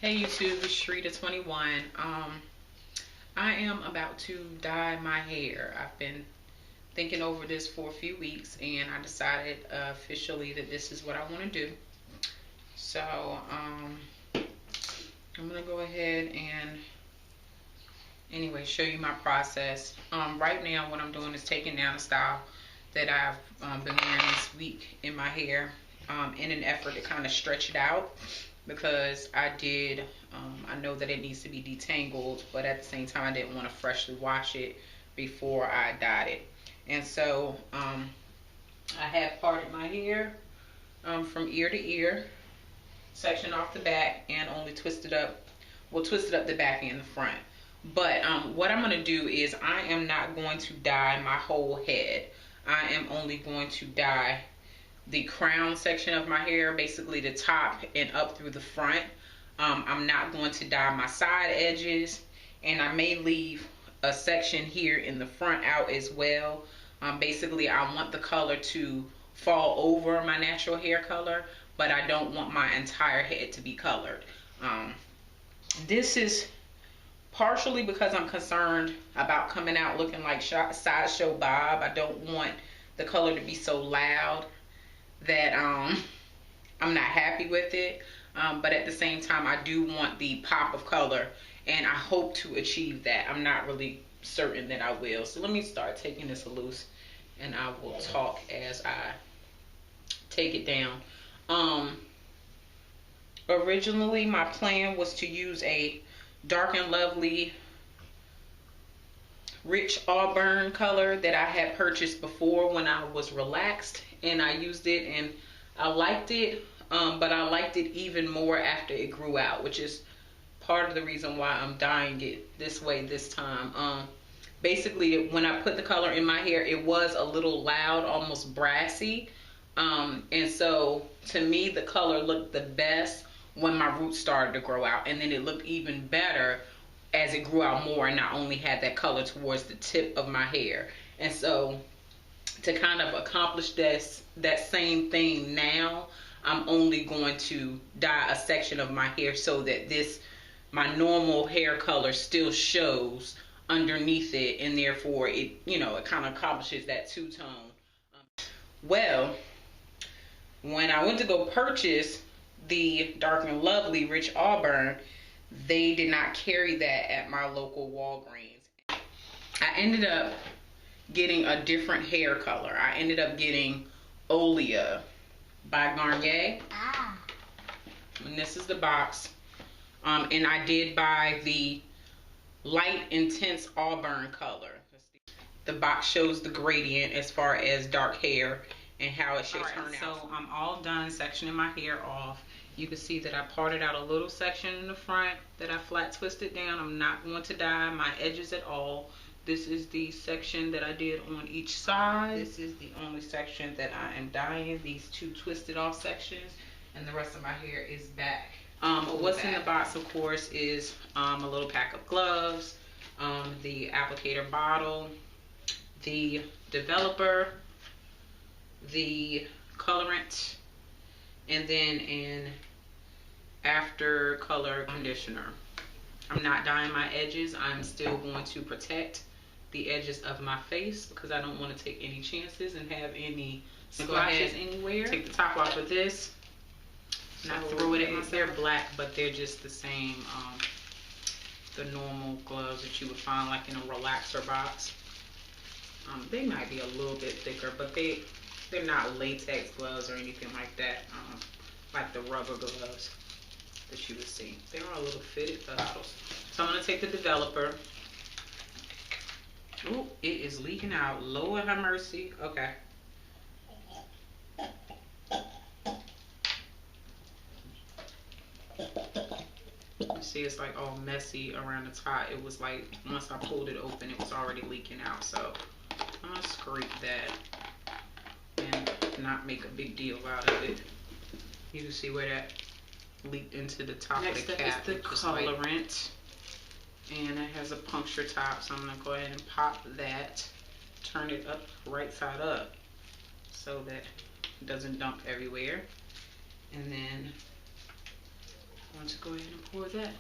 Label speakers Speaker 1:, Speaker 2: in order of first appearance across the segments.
Speaker 1: Hey YouTube, it's Shrita21. I am about to dye my hair. I've been thinking over this for a few weeks and I decided officially that this is what I want to do. So I'm gonna go ahead and anyway show you my process. Right now what I'm doing is taking down the style that I've been wearing this week in my hair in an effort to kind of stretch it out, because I know that it needs to be detangled, but at the same time I didn't want to freshly wash it before I dyed it. And so I have parted my hair from ear to ear, section off the back, and only twisted up the back and the front. But what I'm going to do is I am not going to dye my whole head. I am only going to dye the crown section of my hair, basically the top and up through the front. I'm not going to dye my side edges, and I may leave a section here in the front out as well. Basically I want the color to fall over my natural hair color, but I don't want my entire head to be colored. This is partially because I'm concerned about coming out looking like Sideshow Bob. I don't want the color to be so loud that I'm not happy with it, but at the same time I do want the pop of color, and I hope to achieve that. I'm not really certain that I will. So let me start taking this loose and I will talk as I take it down. Originally my plan was to use a Dark and Lovely Rich Auburn color that I had purchased before when I was relaxed, and I used it and I liked it, but I liked it even more after it grew out, which is part of the reason why I'm dyeing it this way this time. Basically when I put the color in my hair, it was a little loud, almost brassy, and so to me the color looked the best when my roots started to grow out, and then it looked even better as it grew out more and I only had that color towards the tip of my hair. And so to kind of accomplish that same thing now, I'm only going to dye a section of my hair so that my normal hair color still shows underneath it, and therefore it kind of accomplishes that two-tone. Well, when I went to go purchase the Dark and Lovely Rich Auburn, they did not carry that at my local Walgreens. I ended up getting a different hair color. I ended up getting Olia by Garnier. And this is the box. And I did buy the Light Intense Auburn color. The box shows the gradient as far as dark hair and how it should turn out. So I'm all done sectioning my hair off. You can see that I parted out a little section in the front that I flat twisted down. I'm not going to dye my edges at all. This is the section that I did on each side. This is the only section that I am dyeing, these two twisted off sections, and the rest of my hair is back. What's in the box, of course, is a little pack of gloves, the applicator bottle, the developer, the colorant, and then an after color conditioner. I'm not dyeing my edges. I'm still going to protect the edges of my face because I don't want to take any chances and have any splotches anywhere. Take the top off of this. Not throw it at myself. They're black, but they're just the same, the normal gloves that you would find like in a relaxer box. They might be a little bit thicker, but they're not latex gloves or anything like that, like the rubber gloves that you would see. They are a little fitted bottles. So I'm going to take the developer. Oh, it is leaking out. Lord have mercy. Okay. You see it's like all messy around the top. It was like once I pulled it open, it was already leaking out. So I'm going to scrape that and not make a big deal out of it. You can see where that leaked into the top of the cap. Next up is the colorant, and it has a puncture top, so I'm going to go ahead and pop that, turn it up right side up so that it doesn't dump everywhere, and then I'm going to go ahead and pour that.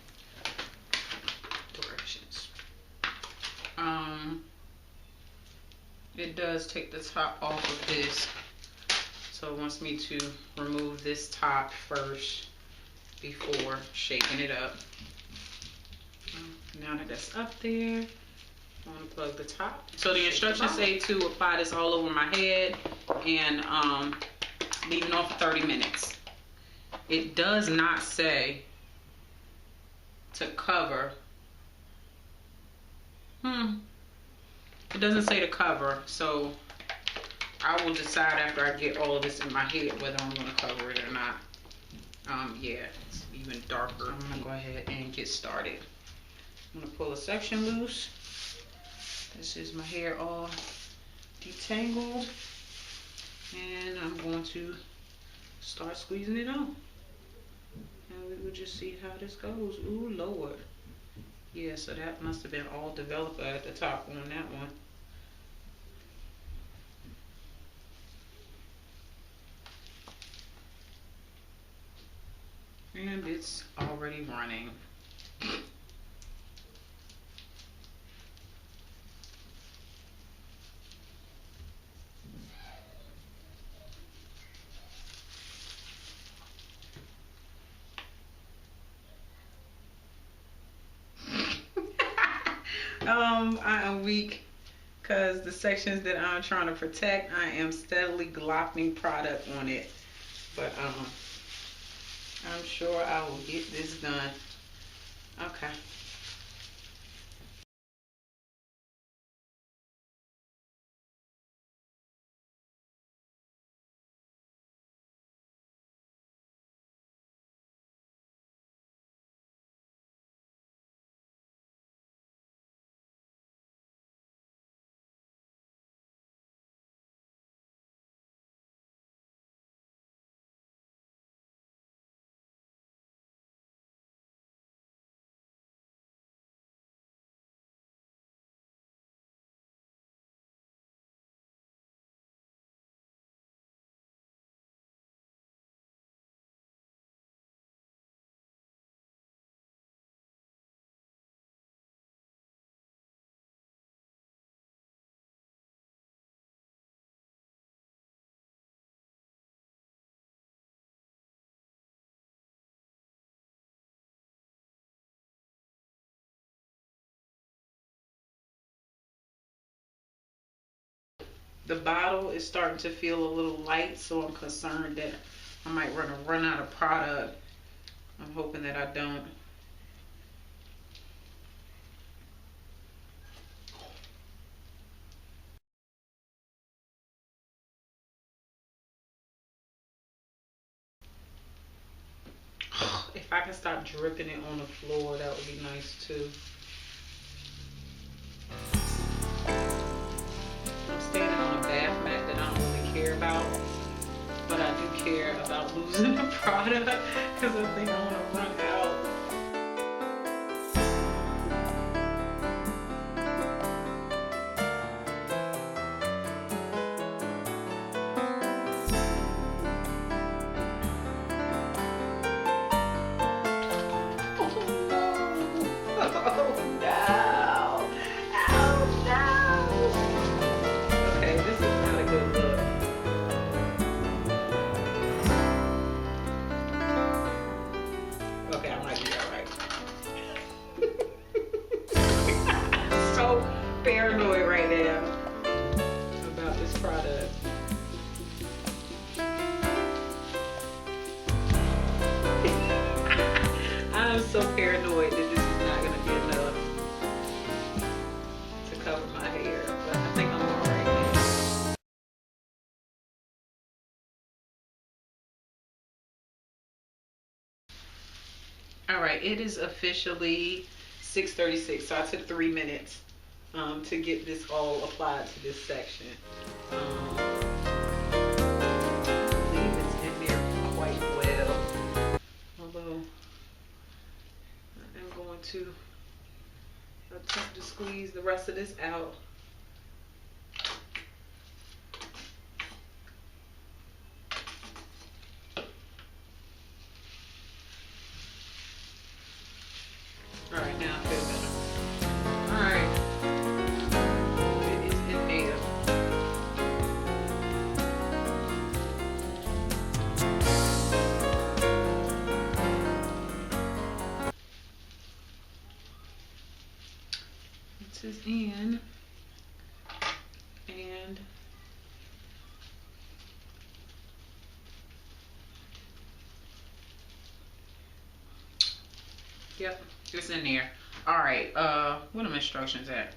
Speaker 1: Directions. It does take the top off of this, so it wants me to remove this top first before shaking it up. Now that that's up there, I'm gonna plug the top. So the instructions say to apply this all over my head and leave it on for 30 minutes. It does not say to cover. It doesn't say to cover, so I will decide after I get all of this in my head whether I'm gonna cover it or not. Yeah, it's even darker. I'm gonna go ahead and get started. I'm gonna pull a section loose. This is my hair all detangled, and I'm going to start squeezing it on. And we will just see how this goes. Ooh, Lord. Yeah, so that must have been all developer at the top on that one. And it's already running. I am weak because the sections that I'm trying to protect, I am steadily glopping product on it. But I'm sure I will get this done. Okay. The bottle is starting to feel a little light, so I'm concerned that I might run out of product. I'm hoping that I don't. If I can stop dripping it on the floor, that would be nice too. I'm standing on a bath mat that I don't really care about, but I do care about losing the product because I think I want to run out. Paranoid right now about this product. I'm so paranoid that this is not going to be enough to cover my hair, but I think I'm alright now. Alright, it is officially 6:36, so I took 3 minutes to get this all applied to this section. I believe it's in there quite well, although I'm going to attempt to squeeze the rest of this out. this is in, and yep, it's in there. All right, what are my instructions at?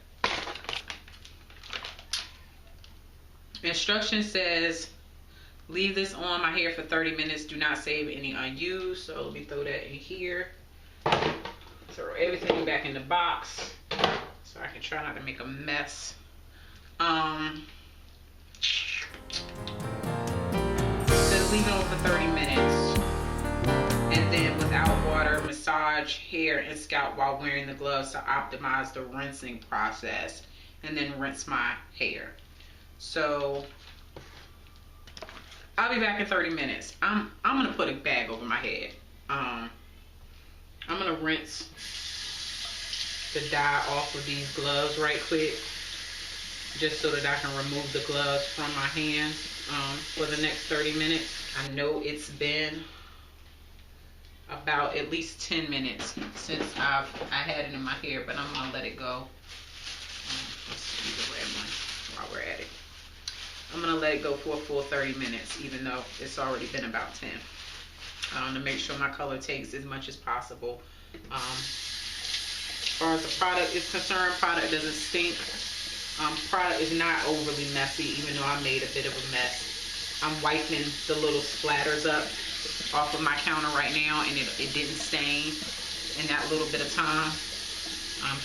Speaker 1: Instruction says, leave this on my hair for 30 minutes. Do not save any unused. So let me throw that in here. Throw everything back in the box so I can try not to make a mess. Says leave it on for 30 minutes. And then without water, massage hair and scalp while wearing the gloves to optimize the rinsing process. And then rinse my hair. So I'll be back in 30 minutes. I'm gonna put a bag over my head. I'm gonna rinse the dye off of these gloves right quick, just so that I can remove the gloves from my hands for the next 30 minutes. I know it's been about at least 10 minutes since I had it in my hair, but I'm gonna let it go. Let's do the red one while we're at it. I'm gonna let it go for a full 30 minutes, even though it's already been about 10, to make sure my color takes as much as possible. As far as the product is concerned, product doesn't stink. Product is not overly messy, even though I made a bit of a mess. I'm wiping the little splatters up off of my counter right now, and it didn't stain in that little bit of time.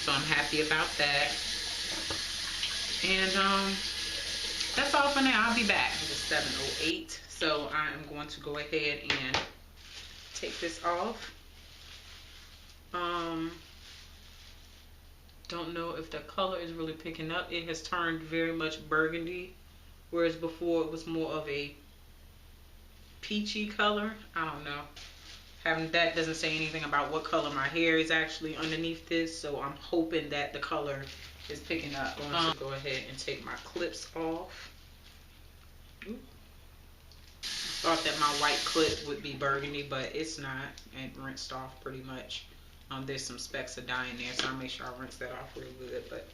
Speaker 1: So I'm happy about that. And that's all for now. I'll be back. It's 7:08, so I am going to go ahead and take this off. Don't know if the color is really picking up. It has turned very much burgundy, whereas before it was more of a peachy color. I don't know. That doesn't say anything about what color my hair is actually underneath this, so I'm hoping that the color is picking up. I'm going to go ahead and take my clips off. Thought that my white clip would be burgundy, but it's not. It rinsed off pretty much. There's some specks of dye in there, so I'll make sure I rinse that off real good. But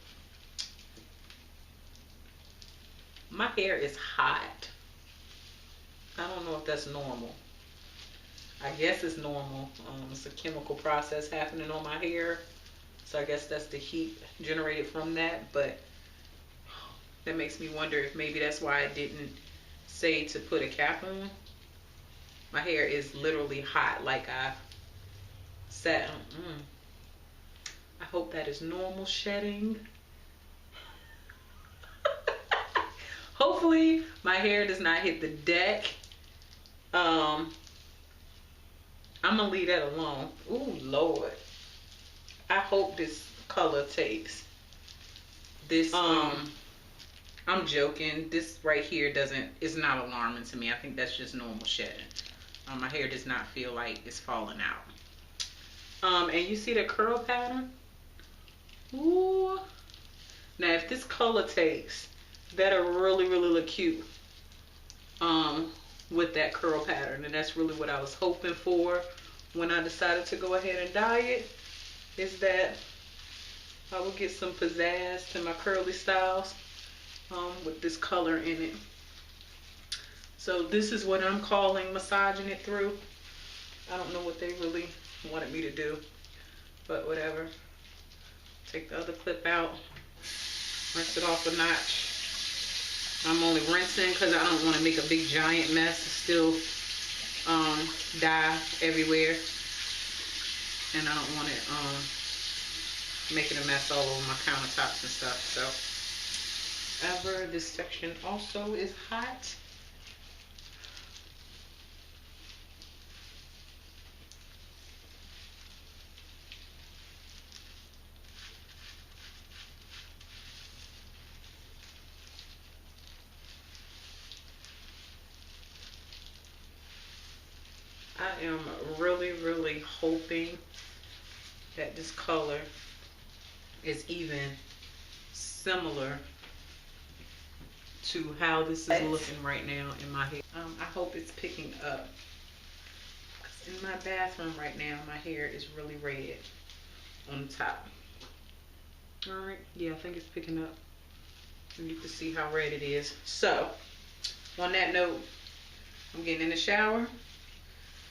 Speaker 1: my hair is hot. I don't know if that's normal. I guess it's normal. It's a chemical process happening on my hair, so I guess that's the heat generated from that. But that makes me wonder if maybe that's why I didn't say to put a cap on. My hair is literally hot, like I said. I hope that is normal shedding. Hopefully my hair does not hit the deck. I'm gonna leave that alone. Ooh, Lord. I hope this color takes. This I'm joking. This right here is not alarming to me. I think that's just normal shedding. My hair does not feel like it's falling out. And you see the curl pattern? Ooh. Now if this color takes, that'll really, really look cute with that curl pattern. And that's really what I was hoping for when I decided to go ahead and dye it, is that I will get some pizzazz to my curly styles with this color in it. So this is what I'm calling massaging it through. I don't know what they really wanted me to do, but whatever. Take the other clip out, rinse it off a notch. I'm only rinsing because I don't want to make a big giant mess. Still dye everywhere, and I don't want it making a mess all over my countertops and stuff. So ever, this section also is hot. I am really, really hoping that this color is even similar to how this is looking right now in my hair. I hope it's picking up. 'Cause in my bathroom right now, my hair is really red on the top. All right, yeah, I think it's picking up. And you can see how red it is. So, on that note, I'm getting in the shower.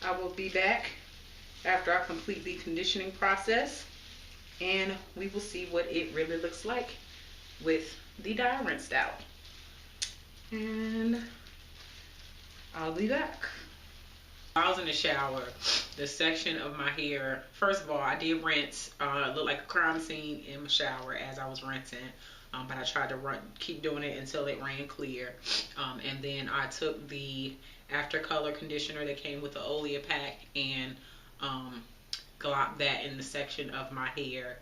Speaker 1: I will be back after I complete the conditioning process, and we will see what it really looks like with the dye rinsed out. And I'll be back. I was in the shower, the section of my hair, first of all, I did rinse. It looked like a crime scene in my shower as I was rinsing. But I tried to keep doing it until it ran clear. And then I took the after color conditioner that came with the Olia pack and glopped that in the section of my hair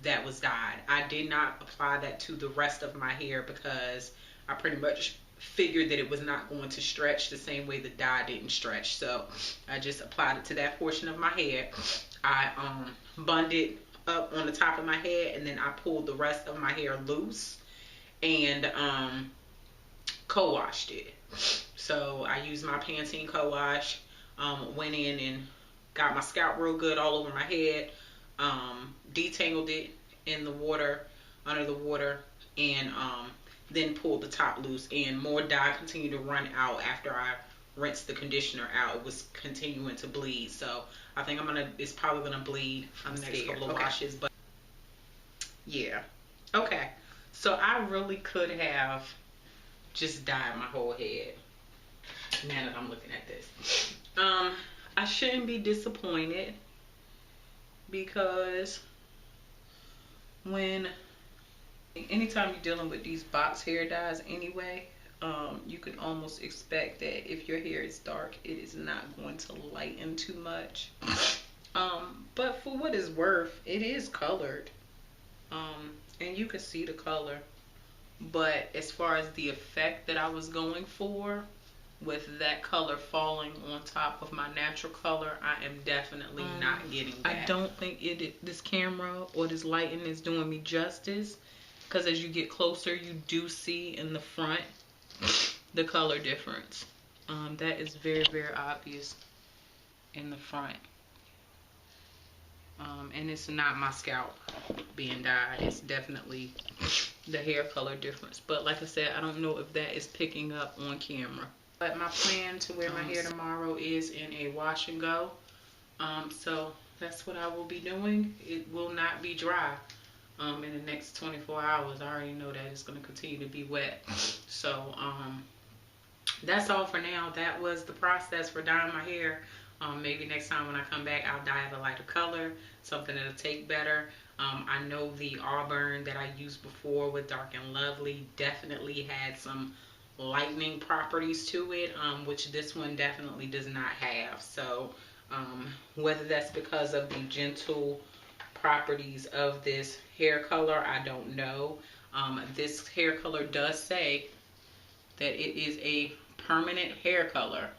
Speaker 1: that was dyed. I did not apply that to the rest of my hair because I pretty much figured that it was not going to stretch the same way the dye didn't stretch. So I just applied it to that portion of my hair. I bunned it up on the top of my head, and then I pulled the rest of my hair loose and co-washed it. So I used my Pantene co-wash, went in and got my scalp real good all over my head, detangled it in the water, under the water, and then pulled the top loose, and more dye continued to run out after I rinsed the conditioner out. It was continuing to bleed, so I think it's probably gonna bleed on the next couple of washes. But yeah, okay, so I really could have just dyed my whole head. Now that I'm looking at this, I shouldn't be disappointed, because anytime you're dealing with these box hair dyes anyway, you can almost expect that if your hair is dark, it is not going to lighten too much. But for what it's worth, it is colored, and you can see the color. But as far as the effect that I was going for, with that color falling on top of my natural color, I am definitely not getting that. I don't think this camera or this lighting is doing me justice, because as you get closer, you do see in the front the color difference. That is very, very obvious in the front. And it's not my scalp being dyed. It's definitely the hair color difference. But like I said, I don't know if that is picking up on camera. But my plan to wear my hair tomorrow is in a wash and go. So that's what I will be doing. It will not be dry in the next 24 hours. I already know that it's going to continue to be wet. So that's all for now. That was the process for dyeing my hair. Maybe next time when I come back, I'll dye it a lighter color, something that'll take better. I know the Auburn that I used before with Dark and Lovely definitely had some lightening properties to it, which this one definitely does not have. So whether that's because of the gentle properties of this hair color, I don't know. This hair color does say that it is a permanent hair color.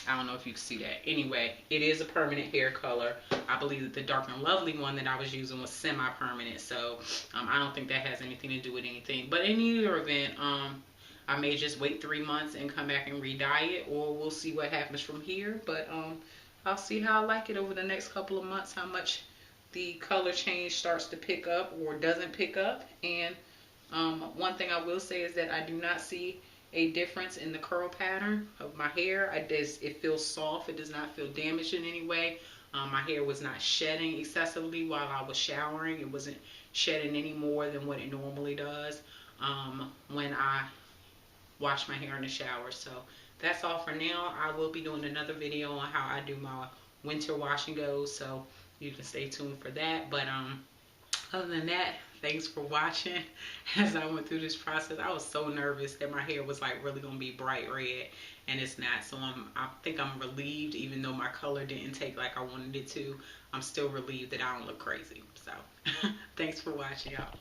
Speaker 1: I don't know if you can see that. Anyway, it is a permanent hair color. I believe that the Dark and Lovely one that I was using was semi-permanent, so I don't think that has anything to do with anything. But in either event, I may just wait 3 months and come back and re-dye it, or we'll see what happens from here. But I'll see how I like it over the next couple of months, how much the color change starts to pick up or doesn't pick up. And one thing I will say is that I do not see a difference in the curl pattern of my hair. It feels soft. It does not feel damaged in any way. My hair was not shedding excessively while I was showering. It wasn't shedding any more than what it normally does when I wash my hair in the shower. So that's all for now. I will be doing another video on how I do my winter wash and go, so you can stay tuned for that. But other than that, thanks for watching. As I went through this process, I was so nervous that my hair was like really gonna be bright red, and it's not. So I think I'm relieved, even though my color didn't take like I wanted it to. I'm still relieved that I don't look crazy. So thanks for watching, y'all.